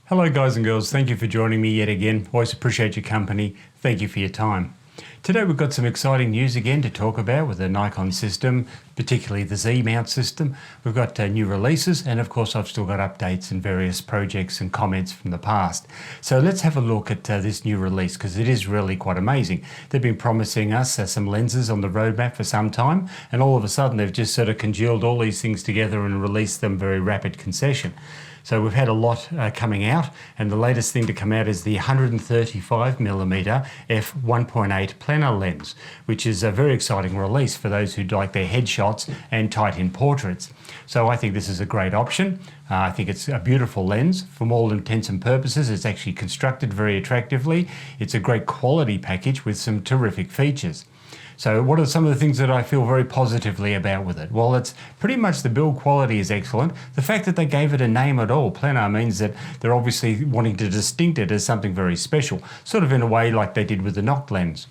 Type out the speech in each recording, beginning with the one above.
Hello guys and girls, thank you for joining me yet again. Always appreciate your company. Thank you for your time. Today we've got some exciting news again to talk about with the Nikon system, particularly the Z mount system. We've got new releases, and of course I've still got updates and various projects and comments from the past. So let's have a look at this new release, because it is really quite amazing. They've been promising us some lenses on the roadmap for some time, and all of a sudden they've just sort of congealed all these things together and released them very rapid concession. So we've had a lot coming out, and the latest thing to come out is the 135mm F1.8S Plena lens, which is a very exciting release for those who like their headshots and tight-in portraits. So I think this is a great option. I think it's a beautiful lens. From all intents and purposes, it's actually constructed very attractively. It's a great quality package with some terrific features. So what are some of the things that I feel very positively about with it? Well, it's pretty much the build quality is excellent. The fact that they gave it a name at all, Plena, means that they're obviously wanting to distinct it as something very special, sort of in a way like they did with the Noct lens.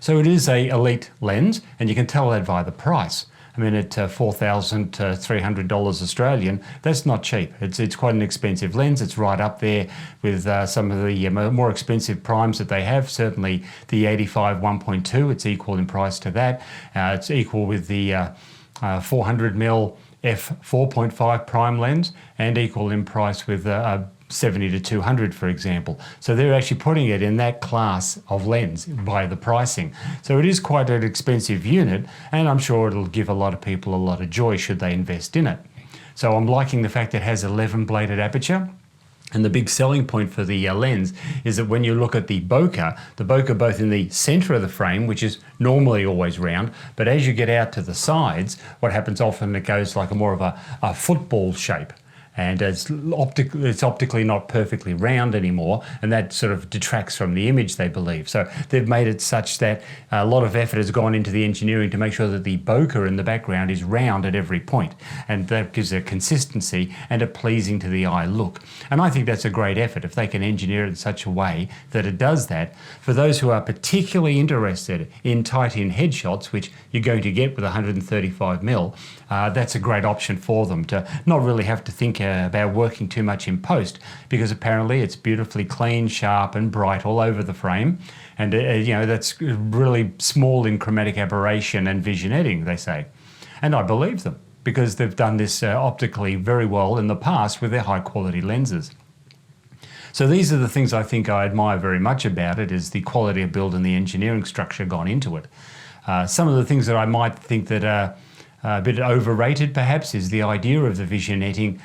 So it is a elite lens, and you can tell that by the price. I mean, at $4,300 Australian, that's not cheap. It's quite an expensive lens. It's right up there with some of the more expensive primes that they have. Certainly the 85 1.2, it's equal in price to that. It's equal with the 400mm f4.5 prime lens, and equal in price with 70 to 200, for example. So they're actually putting it in that class of lens by the pricing. So it is quite an expensive unit, and I'm sure it'll give a lot of people a lot of joy should they invest in it. So I'm liking the fact that it has 11 bladed aperture. And the big selling point for the lens is that when you look at the bokeh both in the center of the frame, which is normally always round, but as you get out to the sides, what happens often, it goes like more of a football shape. And it's optically not perfectly round anymore, and that sort of detracts from the image, they believe. So they've made it such that a lot of effort has gone into the engineering to make sure that the bokeh in the background is round at every point, and that gives a consistency and a pleasing to the eye look. And I think that's a great effort if they can engineer it in such a way that it does that. For those who are particularly interested in tight-in headshots, which you're going to get with 135mm, that's a great option for them to not really have to think about working too much in post, because apparently it's beautifully clean, sharp and bright all over the frame, and you know, that's really small in chromatic aberration and vignetting, they say. And I believe them, because they've done this optically very well in the past with their high quality lenses. So these are the things I think I admire very much about it, is the quality of build and the engineering structure gone into it. Some of the things that I might think that are a bit overrated perhaps is the idea of the vignetting,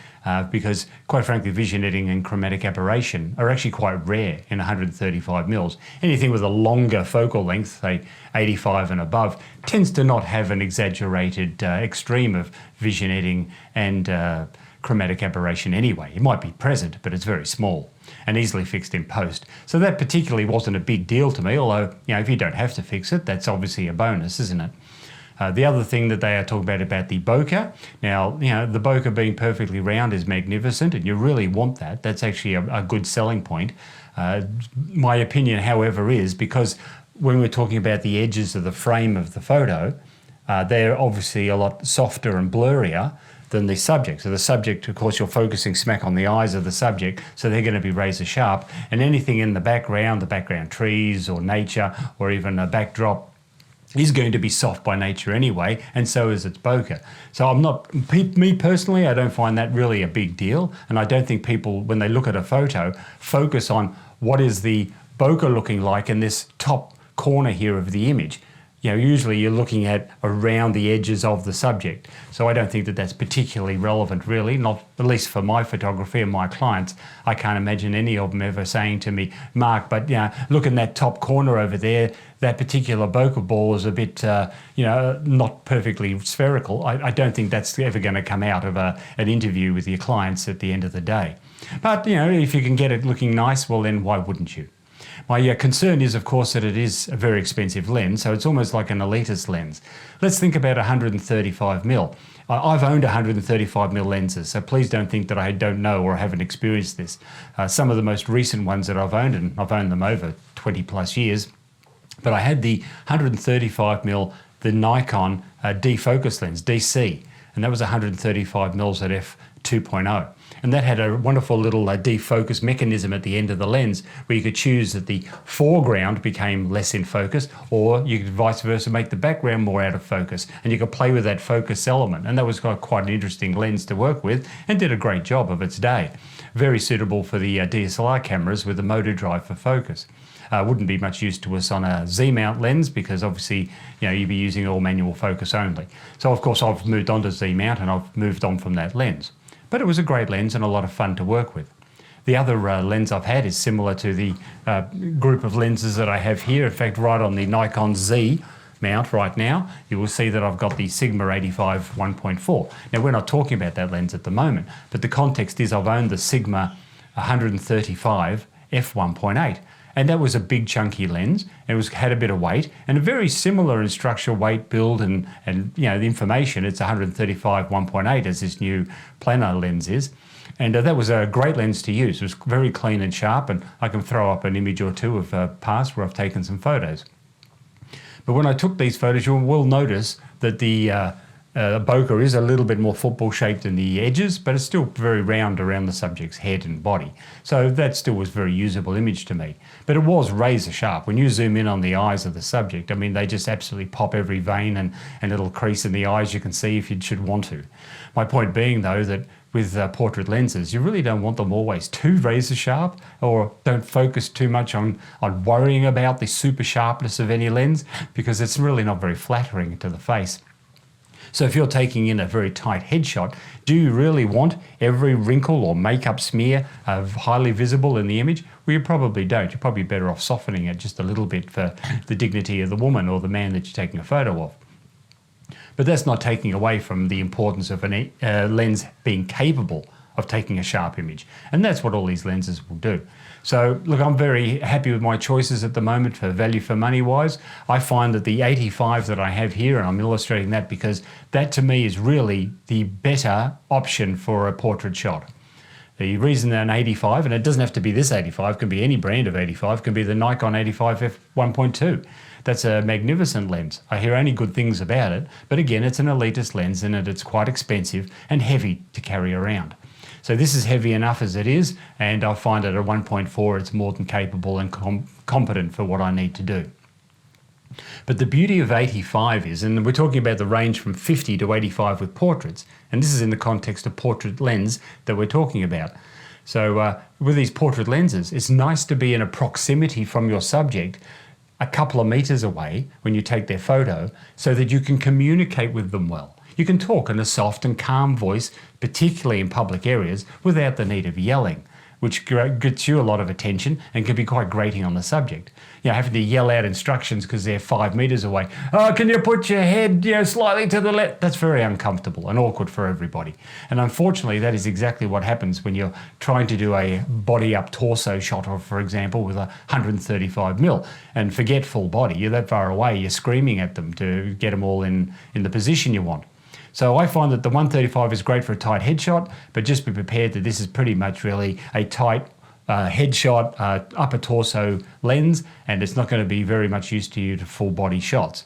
because quite frankly vignetting and chromatic aberration are actually quite rare in 135mm. Anything with a longer focal length, say 85 and above, tends to not have an exaggerated extreme of vignetting and chromatic aberration anyway. It might be present, but it's very small and easily fixed in post. So that particularly wasn't a big deal to me, although, you know, if you don't have to fix it, that's obviously a bonus, isn't it? The other thing that they are talking about the bokeh. Now, you know, the bokeh being perfectly round is magnificent, and you really want that. That's actually a good selling point. My opinion, however, is because when we're talking about the edges of the frame of the photo, they're obviously a lot softer and blurrier than the subject. So the subject, of course, you're focusing smack on the eyes of the subject, so they're going to be razor sharp. And anything in the background trees or nature or even a backdrop, is going to be soft by nature anyway, and so is its bokeh. So me personally, I don't find that really a big deal, and I don't think people, when they look at a photo, focus on what is the bokeh looking like in this top corner here of the image. You know, usually you're looking at around the edges of the subject. So I don't think that that's particularly relevant, really, not at least for my photography and my clients. I can't imagine any of them ever saying to me, Mark, but you know, look in that top corner over there, that particular bokeh ball is a bit, you know, not perfectly spherical. I don't think that's ever going to come out of an interview with your clients at the end of the day. But, you know, if you can get it looking nice, well then why wouldn't you? My concern is, of course, that it is a very expensive lens, so it's almost like an elitist lens. Let's think about 135mm. I've owned 135mm lenses, so please don't think that I don't know or haven't experienced this. Some of the most recent ones that I've owned, and I've owned them over 20 plus years, but I had the 135mm, the Nikon defocus lens, DC, and that was 135mm at 2.0. And that had a wonderful little defocus mechanism at the end of the lens where you could choose that the foreground became less in focus, or you could vice versa make the background more out of focus, and you could play with that focus element. And that was quite an interesting lens to work with and did a great job of its day. Very suitable for the DSLR cameras with the motor drive for focus. Wouldn't be much use to us on a Z-mount lens because obviously, you'd be using all manual focus only. So of course I've moved on to Z-mount and I've moved on from that lens. But it was a great lens and a lot of fun to work with. The other lens I've had is similar to the group of lenses that I have here. In fact, right on the Nikon Z mount right now, you will see that I've got the Sigma 85 1.4. Now we're not talking about that lens at the moment, but the context is I've owned the Sigma 135 f1.8. And that was a big chunky lens. It had a bit of weight and a very similar in structure, weight, build, and the information. It's 135 1.8 as this new Plena lens is. And that was a great lens to use. It was very clean and sharp, and I can throw up an image or two of past where I've taken some photos. But when I took these photos, you will notice that the bokeh is a little bit more football shaped in the edges, but it's still very round around the subject's head and body. So that still was a very usable image to me. But it was razor sharp. When you zoom in on the eyes of the subject, I mean, they just absolutely pop every vein and little crease in the eyes you can see if you should want to. My point being, though, that with portrait lenses, you really don't want them always too razor sharp, or don't focus too much on worrying about the super sharpness of any lens, because it's really not very flattering to the face. So if you're taking in a very tight headshot, do you really want every wrinkle or makeup smear highly visible in the image? Well, you probably don't. You're probably better off softening it just a little bit for the dignity of the woman or the man that you're taking a photo of. But that's not taking away from the importance of a lens being capable of taking a sharp image. And that's what all these lenses will do. So look, I'm very happy with my choices at the moment for value for money wise. I find that the 85 that I have here, and I'm illustrating that because that to me is really the better option for a portrait shot. The reason that an 85, and it doesn't have to be this 85, it can be any brand of 85, can be the Nikon 85 f1.2. That's a magnificent lens. I hear only good things about it, but again, it's an elitist lens and it's quite expensive and heavy to carry around. So this is heavy enough as it is, and I find at a 1.4 it's more than capable and competent for what I need to do. But the beauty of 85 is, and we're talking about the range from 50 to 85 with portraits, and this is in the context of portrait lens that we're talking about. So with these portrait lenses, it's nice to be in a proximity from your subject a couple of meters away when you take their photo so that you can communicate with them well. You can talk in a soft and calm voice, particularly in public areas, without the need of yelling, which gets you a lot of attention and can be quite grating on the subject. Having to yell out instructions because they're 5 meters away. Oh, can you put your head slightly to the left? That's very uncomfortable and awkward for everybody. And unfortunately, that is exactly what happens when you're trying to do a body up torso shot, or for example, with a 135mm, and forget full body. You're that far away, you're screaming at them to get them all in the position you want. So I find that the 135 is great for a tight headshot, but just be prepared that this is pretty much really a tight headshot, upper torso lens, and it's not going to be very much use to you to full body shots.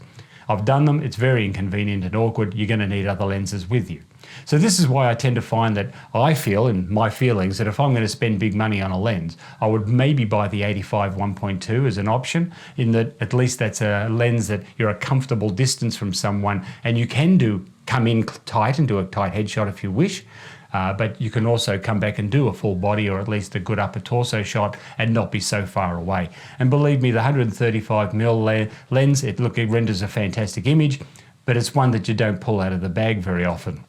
I've done them, it's very inconvenient and awkward, you're going to need other lenses with you. So this is why I tend to find that I feel, in my feelings, that if I'm going to spend big money on a lens, I would maybe buy the 85 1.2 as an option, in that at least that's a lens that you're a comfortable distance from someone and you can come in tight and do a tight headshot if you wish. But you can also come back and do a full body or at least a good upper torso shot and not be so far away. And believe me, the 135mm lens, it renders a fantastic image, but it's one that you don't pull out of the bag very often.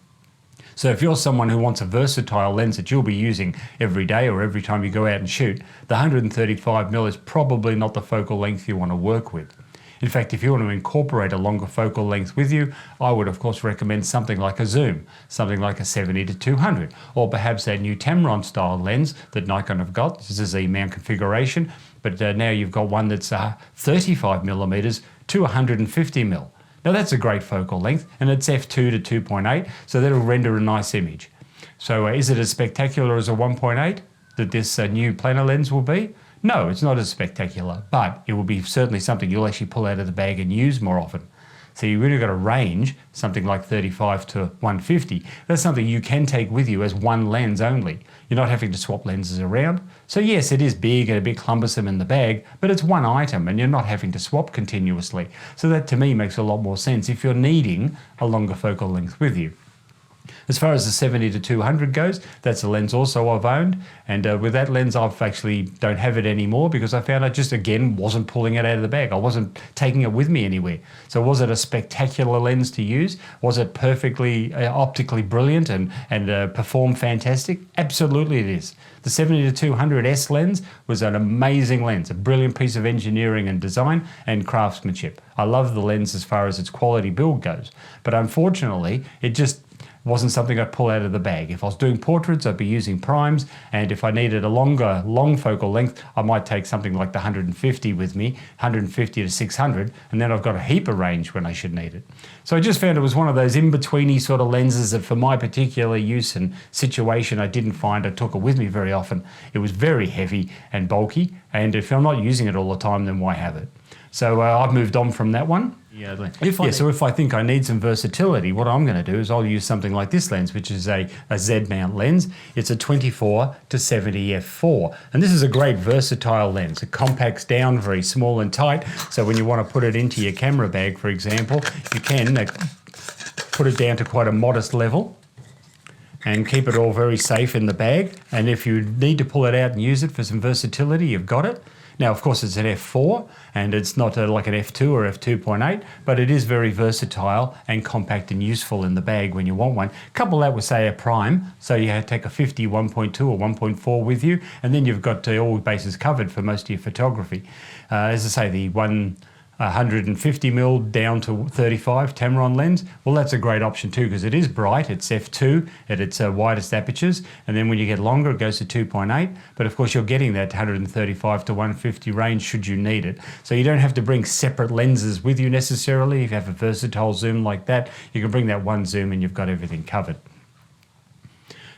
So if you're someone who wants a versatile lens that you'll be using every day or every time you go out and shoot, the 135mm is probably not the focal length you want to work with. In fact, if you want to incorporate a longer focal length with you, I would of course recommend something like a zoom, something like a 70 to 200, or perhaps that new Tamron style lens that Nikon have got. This is a Z-mount configuration, but now you've got one that's 35mm to 150mm. Now that's a great focal length, and it's f2 to 2.8, so that'll render a nice image. So is it as spectacular as a 1.8 that this new Plena lens will be? No, it's not as spectacular, but it will be certainly something you'll actually pull out of the bag and use more often. So you've really got a range, something like 35 to 150. That's something you can take with you as one lens only. You're not having to swap lenses around. So yes, it is big and a bit cumbersome in the bag, but it's one item and you're not having to swap continuously. So that to me makes a lot more sense if you're needing a longer focal length with you. As far as the 70 to 200 goes, that's a lens also I've owned, and with that lens I've actually don't have it anymore because I found I just again wasn't pulling it out of the bag. I wasn't taking it with me anywhere. So was it a spectacular lens to use? Was it perfectly optically brilliant and performed fantastic? Absolutely it is. The 70 to 200S lens was an amazing lens, a brilliant piece of engineering and design and craftsmanship. I love the lens as far as its quality build goes, but unfortunately it just wasn't something I'd pull out of the bag. If I was doing portraits, I'd be using primes, and if I needed a long focal length, I might take something like the 150 with me, 150 to 600, and then I've got a heap of range when I should need it. So I just found it was one of those in-betweeny sort of lenses that for my particular use and situation, I didn't find I took it with me very often. It was very heavy and bulky, and if I'm not using it all the time, then why have it? So I've moved on from that one. So if I think I need some versatility, what I'm going to do is I'll use something like this lens, which is a Z-mount lens. It's a 24 to 70 f4. And this is a great versatile lens. It compacts down very small and tight. So when you want to put it into your camera bag, for example, you can put it down to quite a modest level and keep it all very safe in the bag. And if you need to pull it out and use it for some versatility, you've got it. Now, of course, it's an f4 and it's not like an f2 or f2.8, but it is very versatile and compact and useful in the bag when you want one. Couple that with, say, a prime, so you take a 50 1.2 or 1.4 with you, and then you've got all bases covered for most of your photography. As I say, the 150mm down to 35 Tamron lens, well, that's a great option too because it is bright. It's f2 at its widest apertures, and then when you get longer it goes to 2.8, but of course you're getting that 135 to 150 range should you need it. So you don't have to bring separate lenses with you necessarily. If you have a versatile zoom like that, you can bring that one zoom and you've got everything covered.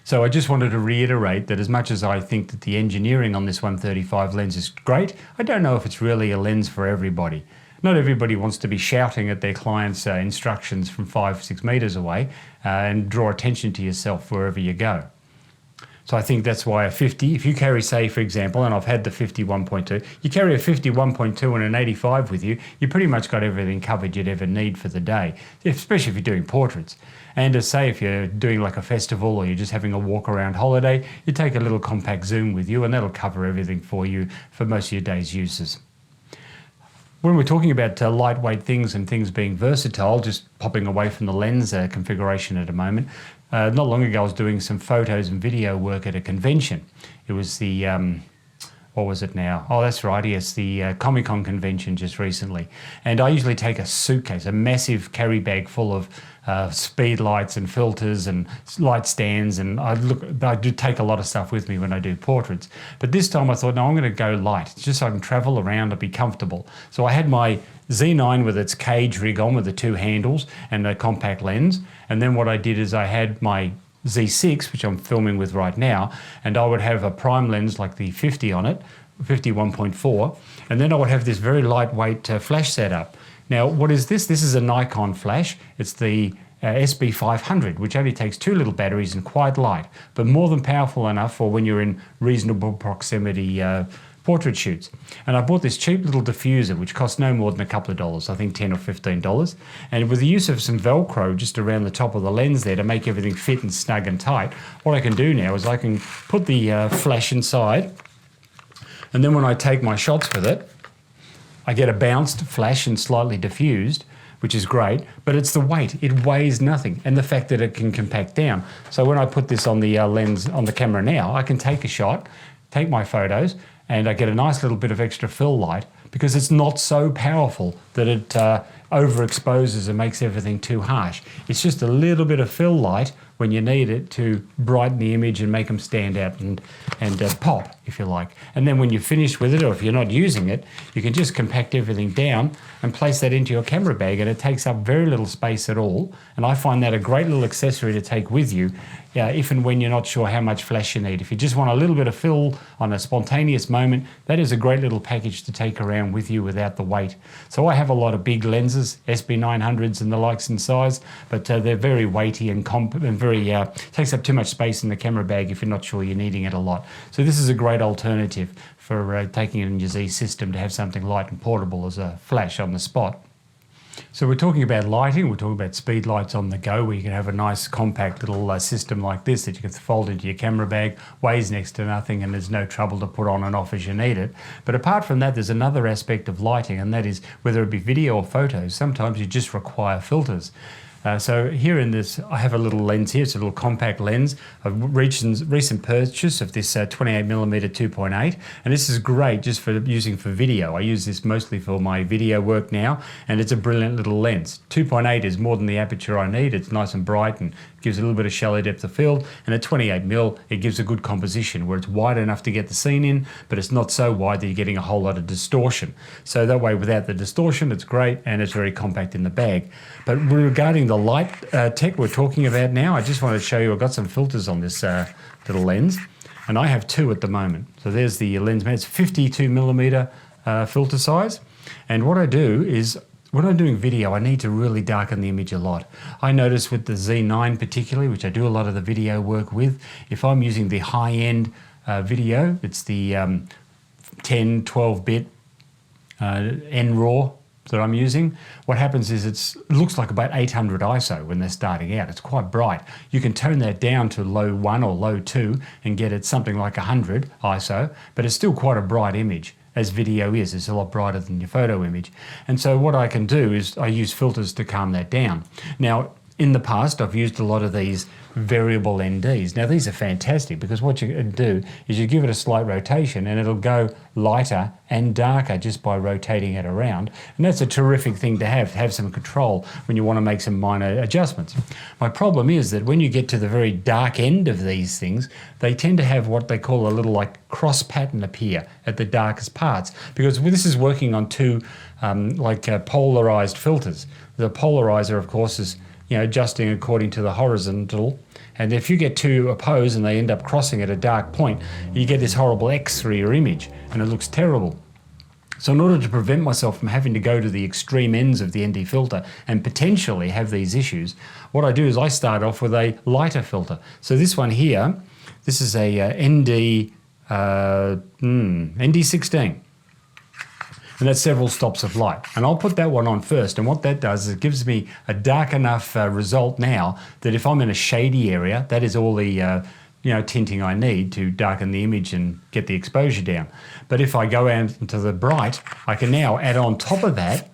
So I just wanted to reiterate that as much as I think that the engineering on this 135 lens is great, I don't know if it's really a lens for everybody. Not everybody wants to be shouting at their clients' instructions from 5-6 meters away and draw attention to yourself wherever you go. So I think that's why a 50, if you carry, say, for example, and I've had the 50 1.2, you carry a 50 1.2 and an 85 with you, you pretty much got everything covered you'd ever need for the day, especially if you're doing portraits. And as say, if you're doing like a festival or you're just having a walk around holiday, you take a little compact zoom with you and that'll cover everything for you for most of your day's uses. When we're talking about lightweight things and things being versatile, just popping away from the lens configuration at a moment, not long ago I was doing some photos and video work at a convention. It was the, what was it now? Oh, that's right, yes, the Comic-Con convention just recently. And I usually take a suitcase, a massive carry bag full of speed lights and filters and light stands, and I do take a lot of stuff with me when I do portraits. But this time I thought, no, I'm going to go light, just so I can travel around and be comfortable. So I had my Z9 with its cage rig on with the two handles and a compact lens, and then what I did is I had my Z6, which I'm filming with right now, and I would have a prime lens like the 50 on it, 50 1.4, and then I would have this very lightweight flash setup. Now, what is this? This is a Nikon flash. It's the SB500, which only takes 2 little batteries and quite light, but more than powerful enough for when you're in reasonable proximity portrait shoots. And I bought this cheap little diffuser, which cost no more than a couple of dollars, I think $10 or $15. And with the use of some Velcro just around the top of the lens there to make everything fit and snug and tight, what I can do now is I can put the flash inside, and then when I take my shots with it, I get a bounced flash and slightly diffused, which is great, but it's the weight. It weighs nothing, and the fact that it can compact down. So when I put this on the lens on the camera now, I can take a shot, take my photos, and I get a nice little bit of extra fill light because it's not so powerful that it overexposes and makes everything too harsh. It's just a little bit of fill light when you need it to brighten the image and make them stand out and pop, if you like. And then when you're finished with it, or if you're not using it, you can just compact everything down and place that into your camera bag, and it takes up very little space at all. And I find that a great little accessory to take with you if and when you're not sure how much flash you need. If you just want a little bit of fill on a spontaneous moment, that is a great little package to take around with you without the weight. So I have a lot of big lenses filters, SB900s and the likes in size, but they're very weighty and very takes up too much space in the camera bag if you're not sure you're needing it a lot. So this is a great alternative for taking it in your Z system to have something light and portable as a flash on the spot. So we're talking about lighting, we're talking about speed lights on the go, where you can have a nice compact little system like this that you can fold into your camera bag, weighs next to nothing, and there's no trouble to put on and off as you need it. But apart from that, there's another aspect of lighting, and that is whether it be video or photos, sometimes you just require filters. So here in this, I have a little lens here. It's a little compact lens. I've recent purchase of this 28mm 2.8, and this is great just for using for video. I use this mostly for my video work now, and it's a brilliant little lens. 2.8 is more than the aperture I need. It's nice and bright and gives a little bit of shallow depth of field, and at 28mm it gives a good composition where it's wide enough to get the scene in, but it's not so wide that you're getting a whole lot of distortion. So that way, without the distortion, it's great and it's very compact in the bag. But regarding the light tech we're talking about now, I just want to show you I've got some filters on this little lens, and I have two at the moment. So there's the lens mount. It's 52mm filter size, and what I do is, when I'm doing video, I need to really darken the image a lot. I notice with the Z9 particularly, which I do a lot of the video work with, if I'm using the high-end video, it's the 10, 12-bit NRAW that I'm using, what happens is it looks like about 800 ISO when they're starting out. It's quite bright. You can tone that down to low 1 or low 2 and get it something like 100 ISO, but it's still quite a bright image. As video is, it's a lot brighter than your photo image. And so what I can do is I use filters to calm that down. Now, in the past, I've used a lot of these variable NDs. Now, these are fantastic because what you can do is you give it a slight rotation and it'll go lighter and darker just by rotating it around. And that's a terrific thing to have some control when you want to make some minor adjustments. My problem is that when you get to the very dark end of these things, they tend to have what they call a little like cross pattern appear at the darkest parts, because this is working on two polarized filters. The polarizer, of course, is adjusting according to the horizontal, and if you get two opposed and they end up crossing at a dark point, you get this horrible X through your image and it looks terrible. So in order to prevent myself from having to go to the extreme ends of the ND filter and potentially have these issues, what I do is I start off with a lighter filter. So this one here, this is a ND16. And that's several stops of light. And I'll put that one on first, and what that does is it gives me a dark enough result now that if I'm in a shady area, that is all the tinting I need to darken the image and get the exposure down. But if I go out into the bright, I can now add on top of that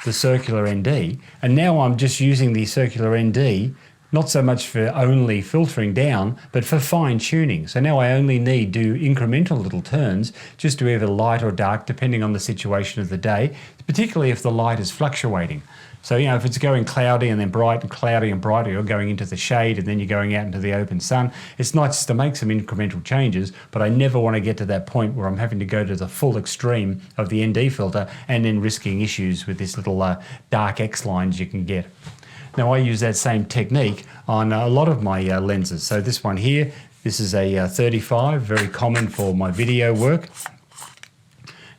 the circular ND, and now I'm just using the circular ND not so much for only filtering down, but for fine tuning. So now I only need to do incremental little turns just to either light or dark, depending on the situation of the day, particularly if the light is fluctuating. So, if it's going cloudy and then bright and cloudy and brighter, you're going into the shade and then you're going out into the open sun. It's nice to make some incremental changes, but I never want to get to that point where I'm having to go to the full extreme of the ND filter and then risking issues with this little dark X lines you can get. Now, I use that same technique on a lot of my lenses. So this one here, this is a 35, very common for my video work.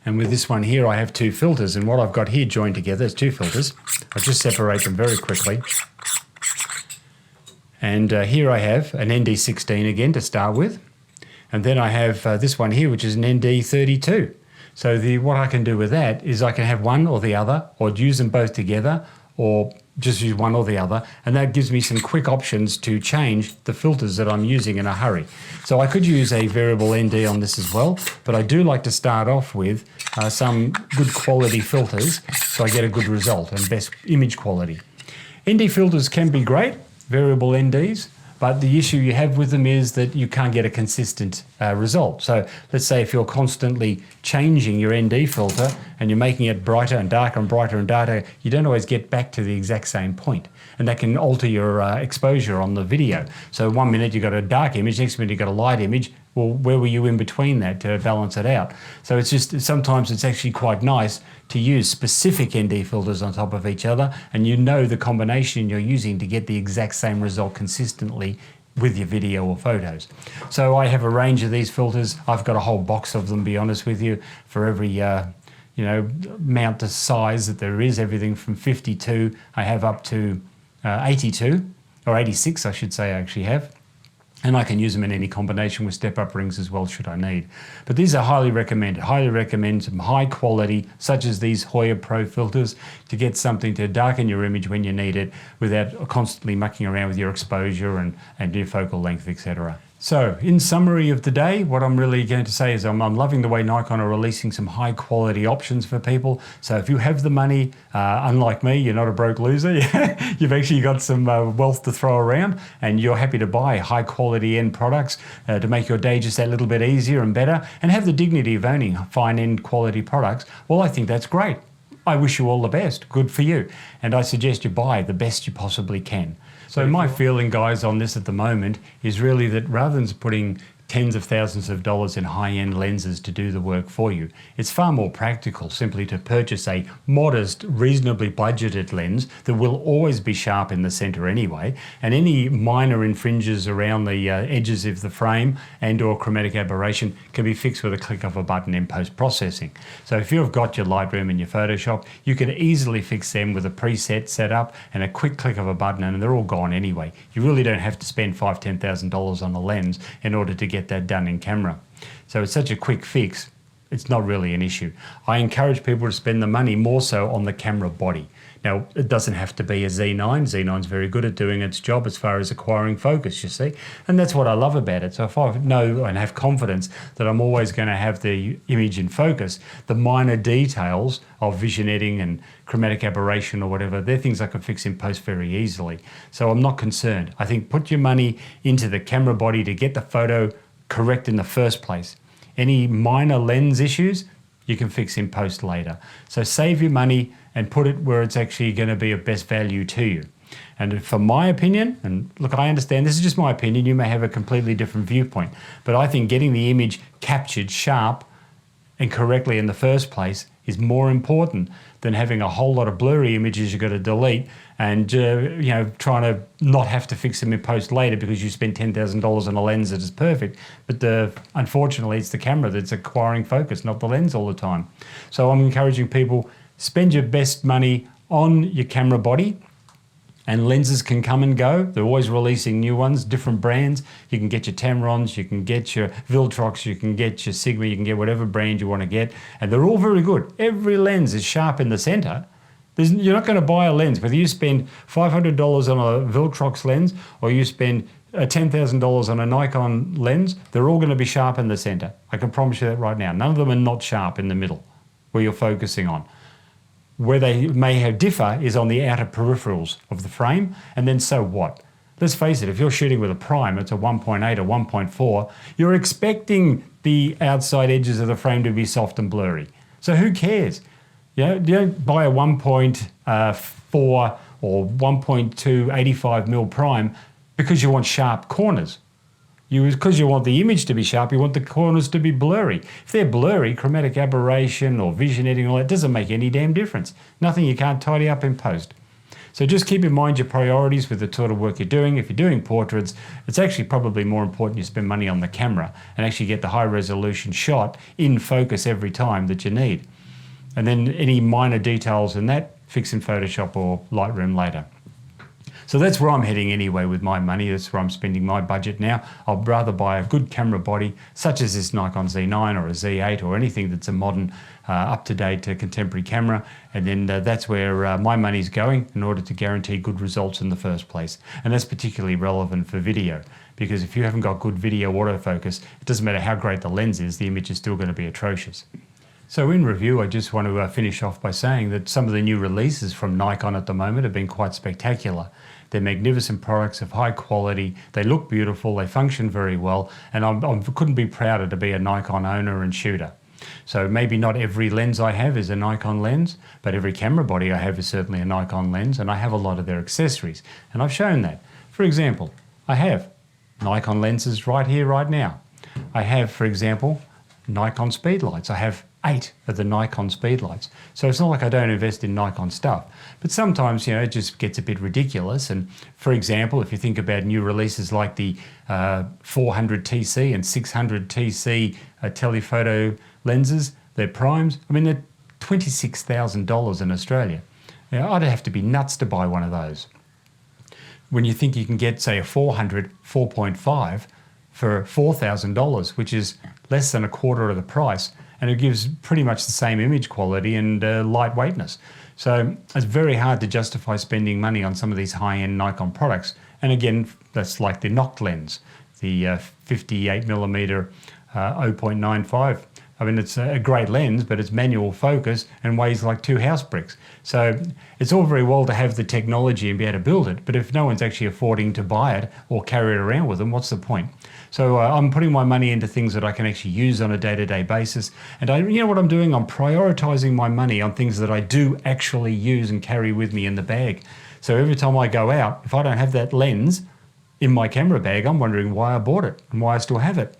And with this one here, I have two filters, and what I've got here joined together is two filters. I'll just separate them very quickly. And here I have an ND16 again to start with. And then I have this one here, which is an ND32. So what I can do with that is I can have one or the other, or use them both together, or just use one or the other, and that gives me some quick options to change the filters that I'm using in a hurry. So I could use a variable ND on this as well, but I do like to start off with some good quality filters so I get a good result and best image quality. ND filters can be great, variable NDs, but the issue you have with them is that you can't get a consistent result. So let's say if you're constantly changing your ND filter and you're making it brighter and darker and brighter and darker, you don't always get back to the exact same point. And that can alter your exposure on the video. So 1 minute you've got a dark image, next minute you've got a light image. Well, where were you in between that to balance it out? So it's just, sometimes it's actually quite nice to use specific ND filters on top of each other, and you know the combination you're using to get the exact same result consistently with your video or photos. So I have a range of these filters. I've got a whole box of them, to be honest with you, for every mount the size that there is, everything from 52, I have up to 82, or 86 I should say I actually have. And I can use them in any combination with step-up rings as well should I need. But these are highly recommended. Highly recommend some high quality, such as these Hoya Pro filters, to get something to darken your image when you need it without constantly mucking around with your exposure and your focal length, etc. So, in summary of the day, what I'm really going to say is I'm loving the way Nikon are releasing some high quality options for people. So if you have the money, unlike me, you're not a broke loser, you've actually got some wealth to throw around and you're happy to buy high quality end products to make your day just that little bit easier and better and have the dignity of owning fine end quality products, well, I think that's great. I wish you all the best. Good for you. And I suggest you buy the best you possibly can. So my feeling, guys, on this at the moment is really that rather than putting tens of thousands of dollars in high-end lenses to do the work for you, it's far more practical simply to purchase a modest, reasonably budgeted lens that will always be sharp in the center anyway, and any minor infringes around the edges of the frame and or chromatic aberration can be fixed with a click of a button in post-processing. So if you've got your Lightroom and your Photoshop, you can easily fix them with a preset setup and a quick click of a button and they're all gone anyway. You really don't have to spend $5,000, $10,000 on a lens in order to get that done in camera. So it's such a quick fix, it's not really an issue. I encourage people to spend the money more so on the camera body. Now, it doesn't have to be a Z9. Z9's very good at doing its job as far as acquiring focus, you see. And that's what I love about it. So if I know and have confidence that I'm always going to have the image in focus, the minor details of vignetting and chromatic aberration or whatever, they're things I can fix in post very easily. So I'm not concerned. I think put your money into the camera body to get the photo correct in the first place. Any minor lens issues, you can fix in post later. So save your money and put it where it's actually going to be of best value to you. And for my opinion, and look, I understand this is just my opinion, you may have a completely different viewpoint, but I think getting the image captured sharp and correctly in the first place is more important than having a whole lot of blurry images you've got to delete and trying to not have to fix them in post later because you spent $10,000 on a lens that is perfect. But unfortunately, it's the camera that's acquiring focus, not the lens all the time. So I'm encouraging people, spend your best money on your camera body. And lenses can come and go. They're always releasing new ones, different brands. You can get your Tamrons, you can get your Viltrox, you can get your Sigma, you can get whatever brand you want to get. And they're all very good. Every lens is sharp in the center. You're not going to buy a lens, whether you spend $500 on a Viltrox lens or you spend $10,000 on a Nikon lens, they're all going to be sharp in the center. I can promise you that right now. None of them are not sharp in the middle where you're focusing on. Where they may have differ is on the outer peripherals of the frame, and then so what? Let's face it, if you're shooting with a prime, it's a 1.8 or 1.4, you're expecting the outside edges of the frame to be soft and blurry. So who cares? You don't buy a 1.4 or 1.2 85mm prime because you want sharp corners. Because you want the image to be sharp, you want the corners to be blurry. If they're blurry, chromatic aberration or vignetting, all that doesn't make any damn difference. Nothing you can't tidy up in post. So just keep in mind your priorities with the sort of work you're doing. If you're doing portraits, it's actually probably more important you spend money on the camera and actually get the high resolution shot in focus every time that you need. And then any minor details in that, fix in Photoshop or Lightroom later. So that's where I'm heading anyway with my money. That's where I'm spending my budget now. I'd rather buy a good camera body, such as this Nikon Z9 or a Z8 or anything that's a modern, up-to-date contemporary camera. And then that's where my money's going in order to guarantee good results in the first place. And that's particularly relevant for video, because if you haven't got good video autofocus, it doesn't matter how great the lens is, the image is still going to be atrocious. So in review, I just want to finish off by saying that some of the new releases from Nikon at the moment have been quite spectacular. They're magnificent products of high quality, they look beautiful, they function very well, and I couldn't be prouder to be a Nikon owner and shooter. So maybe not every lens I have is a Nikon lens, but every camera body I have is certainly a Nikon lens, and I have a lot of their accessories, and I've shown that. For example, I have Nikon lenses right here, right now. I have, for example, Nikon speedlights. I have 8 of the Nikon speedlights. So it's not like I don't invest in Nikon stuff. But sometimes, it just gets a bit ridiculous. And for example, if you think about new releases like the 400TC and 600TC telephoto lenses, they're primes. I mean, they're $26,000 in Australia. Now, I'd have to be nuts to buy one of those. When you think you can get, say, a 4.5 for $4,000, which is less than a quarter of the price, and it gives pretty much the same image quality and lightweightness. So it's very hard to justify spending money on some of these high-end Nikon products. And again, that's like the Noct lens, the 58mm 0.95. I mean, it's a great lens, but it's manual focus and weighs like 2 house bricks. So it's all very well to have the technology and be able to build it, but if no one's actually affording to buy it or carry it around with them, what's the point? So I'm putting my money into things that I can actually use on a day-to-day basis. And you know what I'm doing? I'm prioritizing my money on things that I do actually use and carry with me in the bag. So every time I go out, if I don't have that lens in my camera bag, I'm wondering why I bought it and why I still have it.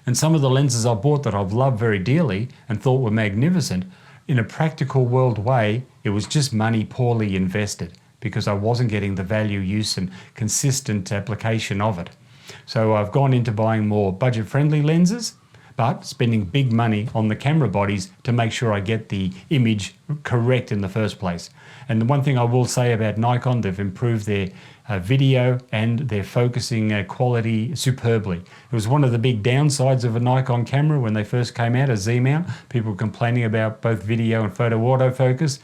And some of the lenses I bought that I've loved very dearly and thought were magnificent, in a practical world way, it was just money poorly invested because I wasn't getting the value, use and consistent application of it. So I've gone into buying more budget-friendly lenses, but spending big money on the camera bodies to make sure I get the image correct in the first place. And the one thing I will say about Nikon, they've improved their video and their focusing quality superbly. It was one of the big downsides of a Nikon camera when they first came out, a Z-mount. People were complaining about both video and photo autofocus.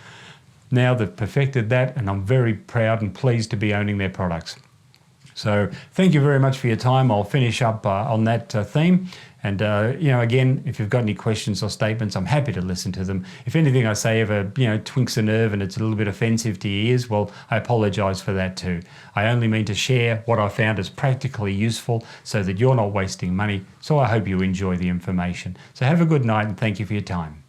Now they've perfected that, and I'm very proud and pleased to be owning their products. So thank you very much for your time. I'll finish up on that theme. And, again, if you've got any questions or statements, I'm happy to listen to them. If anything I say ever, twinks a nerve and it's a little bit offensive to your ears, well, I apologise for that too. I only mean to share what I found as practically useful so that you're not wasting money. So I hope you enjoy the information. So have a good night and thank you for your time.